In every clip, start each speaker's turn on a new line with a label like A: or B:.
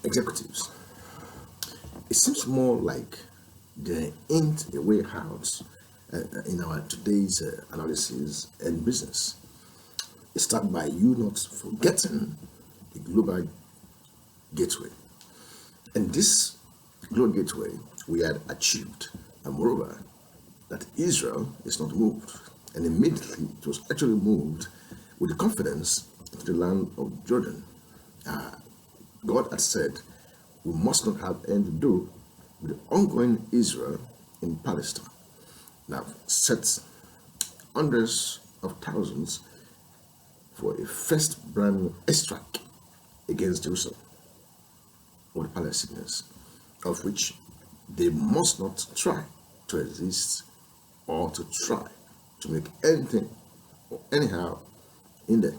A: executives. It seems more like there ain't a way out in our today's analysis and business. It starts by you not forgetting the global gateway. And this global gateway we had achieved, and moreover, that Israel is not moved. And immediately it was actually moved with the confidence into the land of Jordan. God had said, we must not have anything to do with the ongoing Israel in Palestine. Now, set hundreds of thousands for a first brand new airstrike against Jerusalem or the Palestinians, of which they must not try to exist or to try to make anything or anyhow in there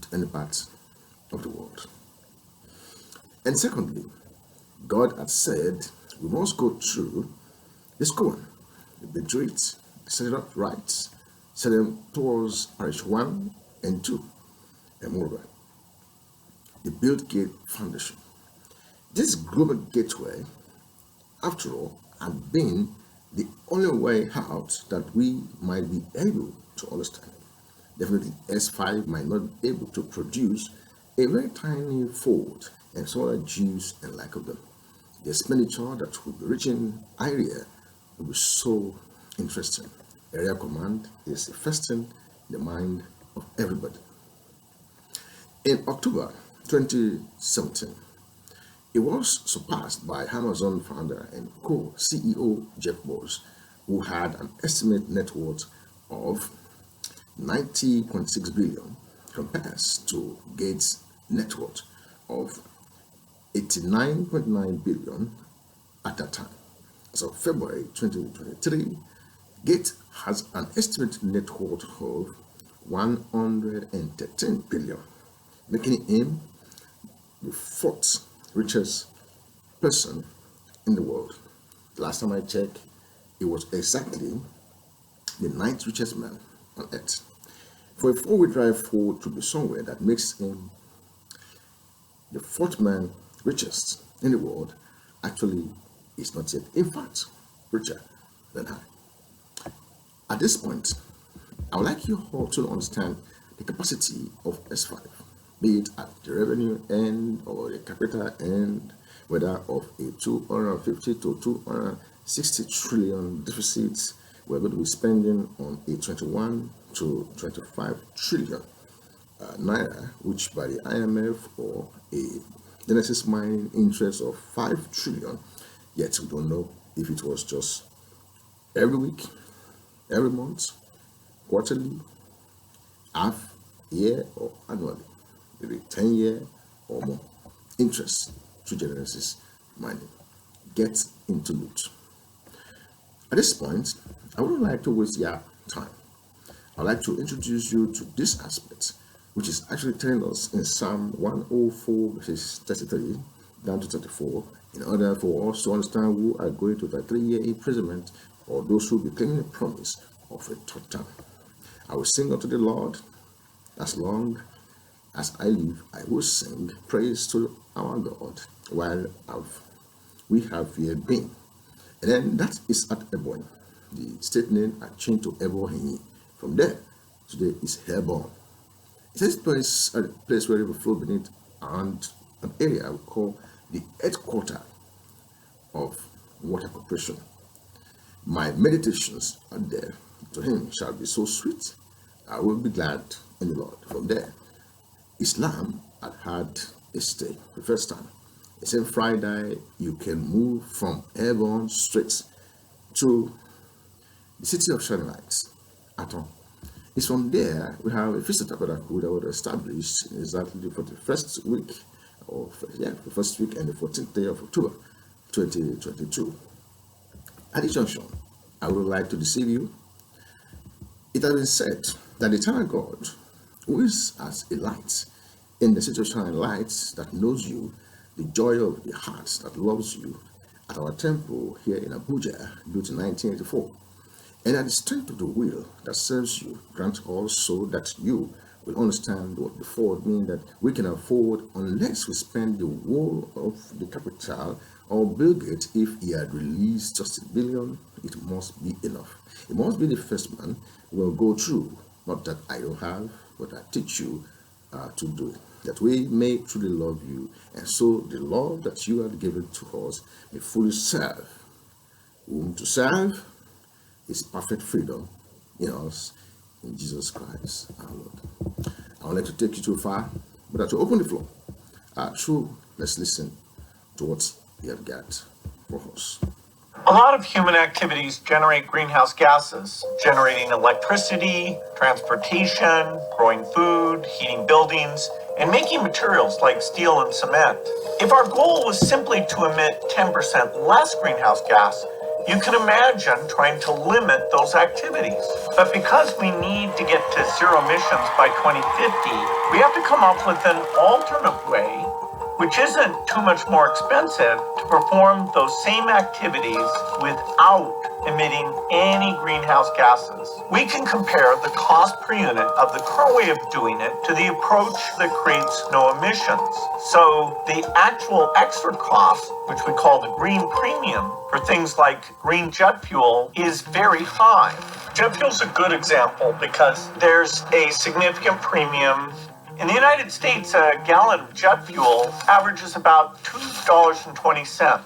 A: to any part of the world. And secondly, God had said we must go through this Cohen, the Bedouins, set it up right, set them towards Parish 1 and 2, and moreover, the build gate foundation. This global gateway, after all, had been the only way out that we might be able to understand. Definitely S5 might not be able to produce a very tiny fold and smaller juice and like of them. The expenditure that will be reaching area will be so interesting. Area command is the first thing in the mind of everybody. In October 2017, it was surpassed by Amazon founder and co-CEO Jeff Bezos, who had an estimated net worth of 90.6 billion compares to Gates' net worth of 89.9 billion at that time. As of February 2023, Gates has an estimated net worth of 113 billion, making him the fourth richest person in the world. Last time I checked, he was exactly the ninth richest man on earth. For a four-wheel drive Ford to be somewhere that makes him the fourth man richest in the world, actually is not yet, in fact, richer than I. At this point, I would like you all to understand the capacity of S5, be it at the revenue end or the capital end, whether of a 250 to 260 trillion deficits we're going to be spending on a 21 to 25 trillion naira, which by the IMF or a Genesis mining interest of 5 trillion, yet we don't know if it was just every week, every month, quarterly, half year, or annually, maybe 10-year or more interest to Genesis mining. Get into loot. At this point, I wouldn't like to waste your time. I'd like to introduce you to this aspect, which is actually telling us in Psalm 104, verses 33 down to 34, in order for us to understand who are going to the 3-year imprisonment or those who will be claiming the promise of a third time. I will sing unto the Lord as long as I live. I will sing praise to our God while we have here been. And then that is at Ebon. The state name are changed to Ebon. From there, today is Hebron. It is a place where river flow beneath and an area we call the headquarters of water corporation. My meditations are there. To him shall be so sweet. I will be glad in the Lord. From there, Islam had a stay the first time. It said Friday you can move from Hebron straight to the city of shining lights. Atom. It's from there we have a feast of tabernacle that was established exactly for the first week the first week and the 14th day of October 2022. At this junction, I would like to deceive you. It has been said that the eternal God, who is as a light in the city of shining lights that knows you, the joy of the heart that loves you, at our temple here in Abuja, built in 1984, and at the strength of the will that serves you, grant also that you will understand what the forward means, that we can afford, unless we spend the whole of the capital, or Bill Gates, if he had released just $1 billion, it must be enough. It must be the first man will go through, not that I don't have, but I teach you to do it, that we may truly love you, and so the love that you have given to us may fully serve. Whom to serve is perfect freedom in us, in Jesus Christ our Lord. I would like to take you too far, but to open the floor, let's listen to what you have got for us.
B: A lot of human activities generate greenhouse gases, generating electricity, transportation, growing food, heating buildings, and making materials like steel and cement. If our goal was simply to emit 10% less greenhouse gas, you can imagine trying to limit those activities. But because we need to get to zero emissions by 2050, we have to come up with an alternate way, which isn't too much more expensive, to perform those same activities without emitting any greenhouse gases. We can compare the cost per unit of the current way of doing it to the approach that creates no emissions. So the actual extra cost, which we call the green premium, for things like green jet fuel is very high. Jet fuel is a good example because there's a significant premium. In the United States, a gallon of jet fuel averages about $2.20.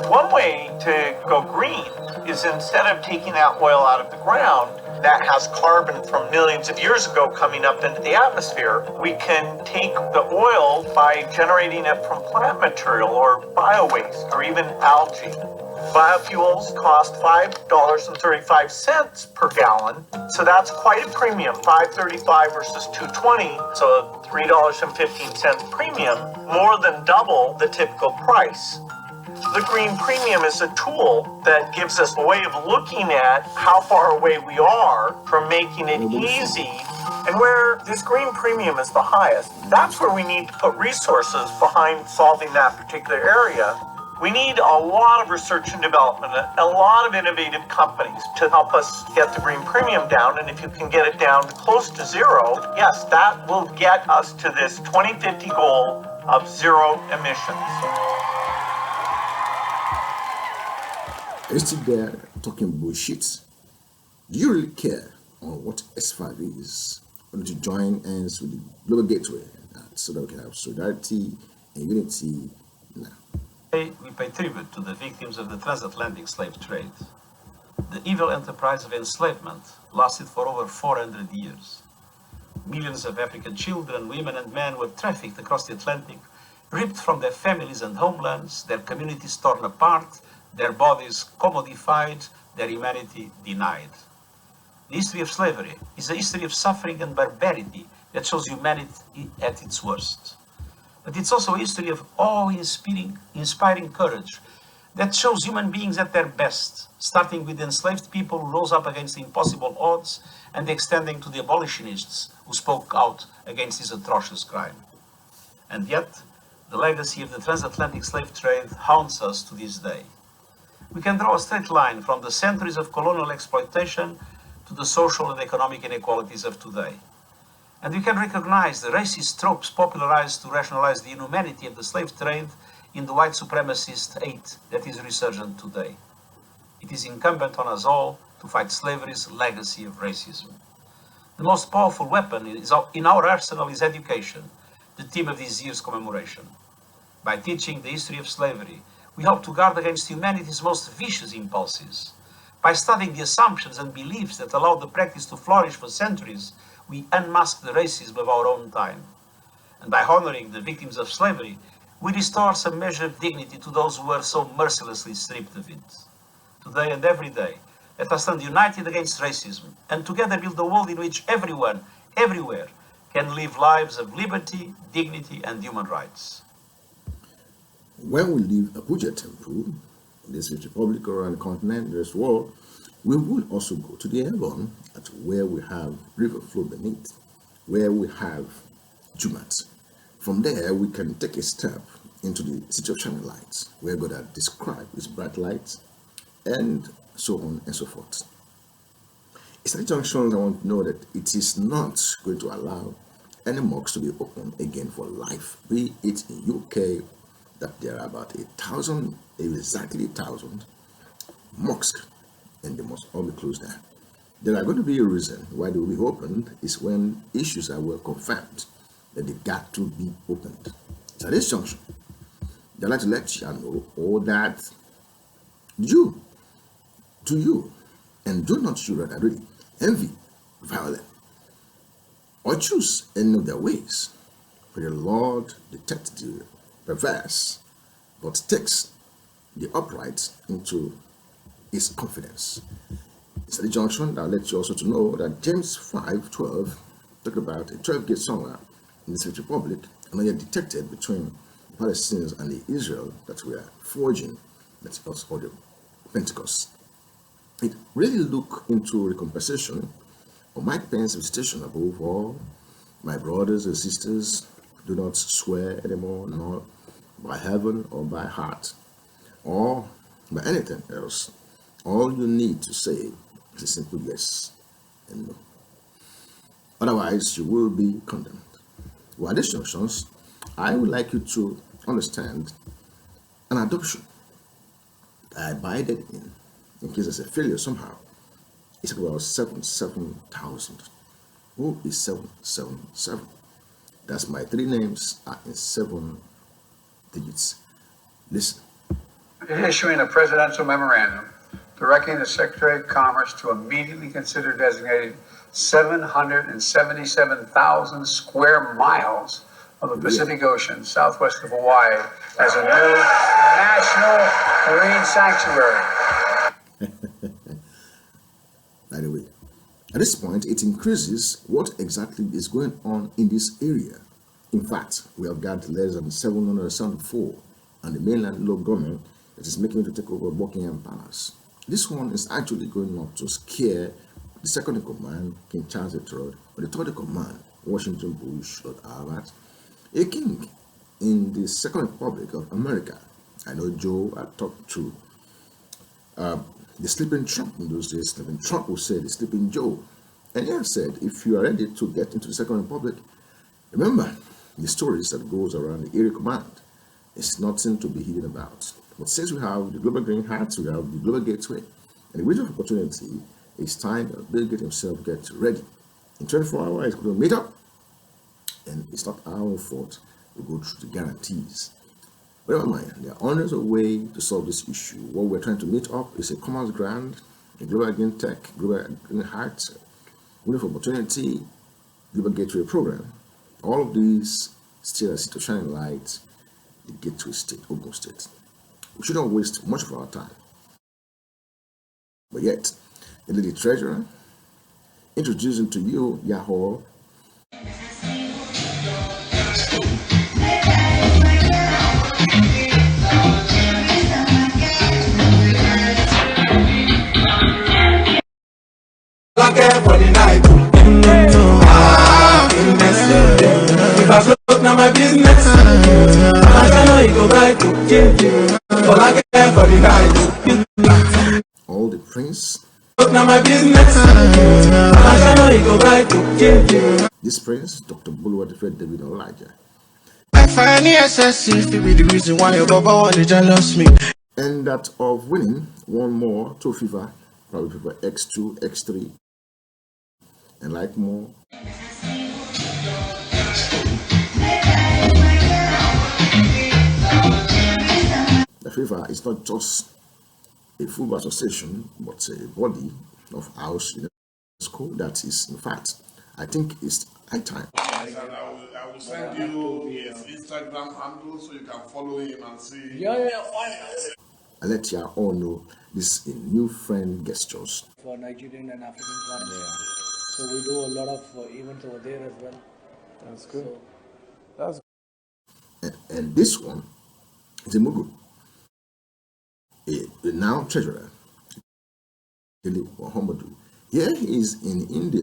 B: One way to go green is, instead of taking that oil out of the ground that has carbon from millions of years ago coming up into the atmosphere, we can take the oil by generating it from plant material or bio-waste or even algae. Biofuels cost $5.35 per gallon, so that's quite a premium, $5.35 versus $2.20, so $3.15 premium, more than double the typical price. The green premium is a tool that gives us a way of looking at how far away we are from making it easy, and where this green premium is the highest. That's where we need to put resources behind solving that particular area. We need a lot of research and development, a lot of innovative companies to help us get the green premium down. And if you can get it down to close to zero, yes, that will get us to this 2050 goal of zero emissions.
A: Are you still there talking bullshit? Do you really care on what S5 is? Why don't you join hands with the Global Gateway so that we can have solidarity and unity now?
C: Today, we pay tribute to the victims of the transatlantic slave trade. The evil enterprise of enslavement lasted for over 400 years. Millions of African children, women, and men were trafficked across the Atlantic, ripped from their families and homelands, their communities torn apart, their bodies commodified, their humanity denied. The history of slavery is a history of suffering and barbarity that shows humanity at its worst. But it's also a history of awe-inspiring courage that shows human beings at their best, starting with enslaved people who rose up against impossible odds and extending to the abolitionists who spoke out against this atrocious crime. And yet, the legacy of the transatlantic slave trade haunts us to this day. We can draw a straight line from the centuries of colonial exploitation to the social and economic inequalities of today. And we can recognize the racist tropes popularized to rationalize the inhumanity of the slave trade in the white supremacist hate that is resurgent today. It is incumbent on us all to fight slavery's legacy of racism. The most powerful weapon in our arsenal is education, the theme of this year's commemoration. By teaching the history of slavery, we hope to guard against humanity's most vicious impulses. By studying the assumptions and beliefs that allowed the practice to flourish for centuries, we unmask the racism of our own time. And by honoring the victims of slavery, we restore some measure of dignity to those who were so mercilessly stripped of it. Today and every day, let us stand united against racism and together build a world in which everyone, everywhere, can live lives of liberty, dignity, and human rights.
A: When we leave Abuja Temple, this is Republic around the continent, this world, we will also go to the Avon, at where we have river flow beneath, where we have Jumat. From there, we can take a step into the city of shining lights, where God has described his bright lights, and so on and so forth. It's at the junctions I want to know that it is not going to allow any mosques to be open again for life, be it in UK, that there are about 1,000, exactly 1,000 mosques, and they must all be closed down. There are going to be a reason why they will be opened is when issues are well confirmed that they got to be opened. So at this junction, I'd like to let you know all that you, to you, and do not you rather really envy, violent, or choose any of their ways. For the Lord detects the perverse, but takes the upright into his confidence. It's at the junction that I'll let you also to know that James 5:12 talked about a 12-gate somewhere in the State Republic, and not yet detected between the Palestinians and the Israel that we are forging, that's also called the Pentecost. It really look into the compensation of Mike Pence's visitation above all. My brothers and sisters, do not swear anymore, nor by heaven or by heart or by anything else. All you need to say is a simple yes and no. Otherwise, you will be condemned. With these junctions, I would like you to understand an adoption that I abided in case there's a failure somehow. It's about 7,000. Who is 777? That's my three names are in 7 digits. Listen.
D: Issuing a presidential memorandum directing the Secretary of Commerce to immediately consider designating 777,000 square miles of the Pacific Ocean southwest of Hawaii as a new national marine sanctuary.
A: By the way, at this point, it increases what exactly is going on in this area. In fact, we have got less than 774 and the mainland local government that is making it to take over Buckingham Palace. This one is actually going up to scare the second in command, King Charles III, or the third in command, Washington Bush, Lord Albert, a king in the Second Republic of America. I know Joe had talked to the sleeping Trump in those days. Sleeping Trump will say the sleeping Joe. And he has said, if you are ready to get into the Second Republic, remember the stories that goes around the area command. It's nothing to be hidden about. But since we have the global green hat, we have the global gateway, and the window of opportunity, it's time that Bill Gates himself gets ready. In 24 hours, it's going to meet up, and it's not our own fault to go through the guarantees. But never mind, there are hundreds of ways to solve this issue. What we're trying to meet up is a commerce grant, a global green tech, global green hat, window of opportunity, global gateway program. All of these still are to shine light the gateway state, Ogun State. We shouldn't waste much of our time. But yet, the lady treasurer introducing to you Yahoo.
E: For the night. If I float now my business, I know you go right to all I care for the night.
A: All the prince.
E: Now my business, I know you go right to
A: This prince, Dr. Bulwa David Elijah.
F: I find the excessive to be the reason why your baba want to jealous me.
A: And that of winning one more to FIFA, probably FIFA X2, X3, and like more. The FIFA is not just a football association, but a body of house UNESCO that is, in fact, I think it's high time.
G: And I will send you his Instagram handle so you can follow him and see.
A: I let you all know this is a new friend gestures.
H: For Nigerian and African clients. So we do a lot of events over there as well.
G: That's good.
H: So,
G: That's
A: And this one is a Mugu, a now treasurer, Muhammadu. Here he is in India.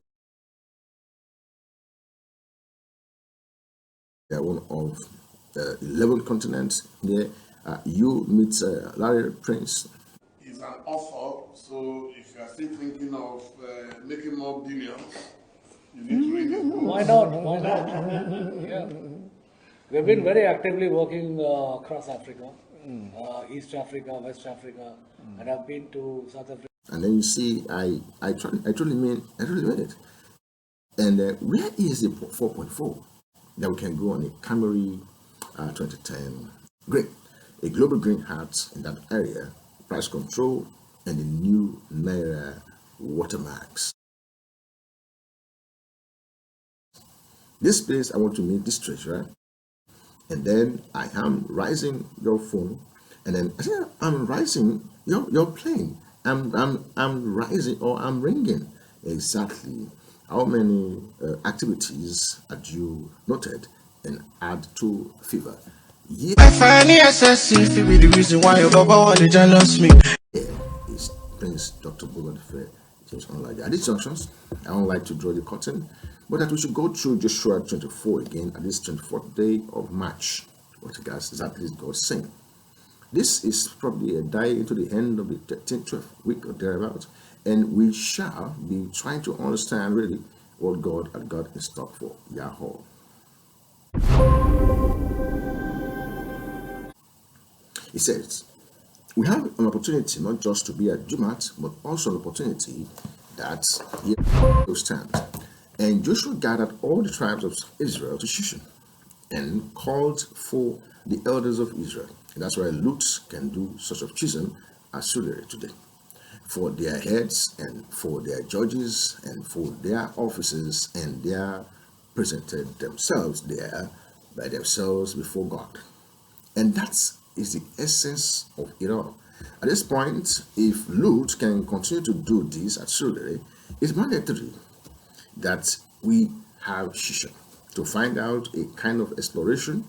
A: They are one of 11 continents. There, you meet Larry Prince.
G: He's an author, so if you are still thinking of making more billions, You need to read his book.
H: Why not? Why not? Yeah. We've been very actively working across Africa, East Africa, West Africa, and I've been to South Africa.
A: And then you see, I truly mean it. And where is the 4.4 that we can go on a Camry 2010? Great. A global green hat in that area, price control, and the new Naira watermarks. This place, I want to meet this treasurer. And then I am rising your phone. And then I say, I'm rising your plane. I'm rising or I'm ringing. Exactly. How many activities had you noted and add to fever? Yeah.
F: I find the excessive be the reason why your baba want to jealous me.
A: Here is Prince Dr. Boaz James Online. At these junctions, I don't like to draw the curtain, but that we should go through Joshua 24 again at this 24th day of March. What exactly is God saying? This is probably a die into the end of the 12th week or thereabouts, and we shall be trying to understand really what God had got in stock for Yahweh. He says, we have an opportunity not just to be at Jumat, but also an opportunity that Yahweh will stand. And Joshua gathered all the tribes of Israel to Shechem and called for the elders of Israel. And that's why Lut can do such of treason as Sudere today. For their heads and for their judges and for their officers, and they are presented themselves there by themselves before God. And that is the essence of it all. At this point, if Lut can continue to do this at Sudere, it's mandatory that we have Shechem to find out a kind of exploration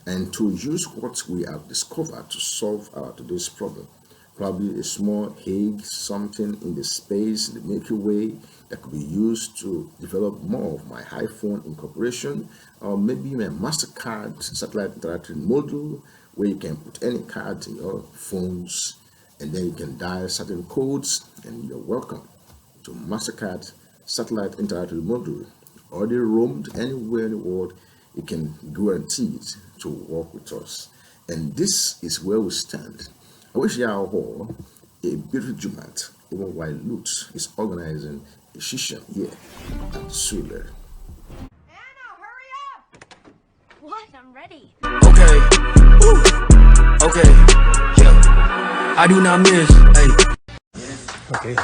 A: and to use what we have discovered to solve our today's problem. Probably a small egg, something in the space, the Milky Way, that could be used to develop more of my iPhone incorporation, or maybe my MasterCard satellite interactive module, where you can put any card in your phones, and then you can dial certain codes, and you're welcome to MasterCard satellite interactive module. Already roamed anywhere in the world, you can guarantee to work with us. And this is where we stand. I wish Yahweh a beautiful Jumat, even while Lut is organizing a Shechem here at Sudere.
I: Anna, hurry up! What? I'm ready.
J: Okay. Ooh. Okay. Yeah. I do not miss. Hey.
H: Okay.